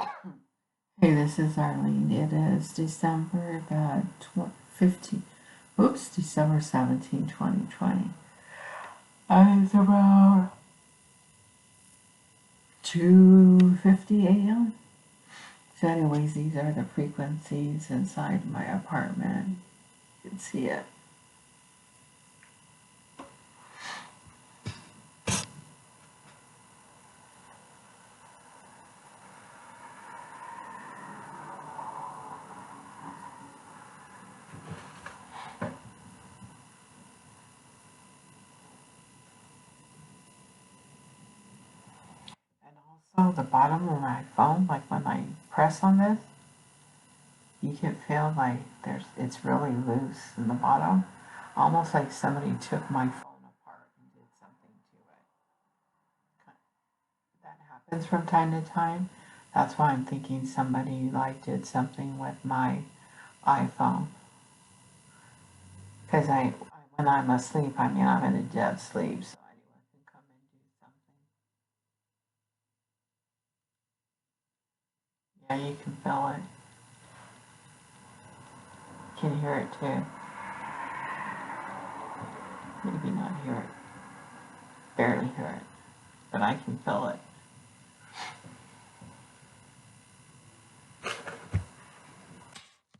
Hey, this is Arlene. It is December the 15th. Oops, December 17, 2020. It's about 2:50 a.m. So anyways, these are the frequencies inside my apartment. You can see it. And also the bottom of my phone, like when I press on this, you can feel like it's really loose in the bottom. Almost like somebody took my phone apart and did something to it. That happens from time to time. That's why I'm thinking somebody like did something with my iPhone. Because when I'm asleep, I mean, I'm in a dead sleep, so anyone can come and do something. Yeah, you can feel it. You can hear it too. Maybe not hear it, barely hear it, but I can feel it.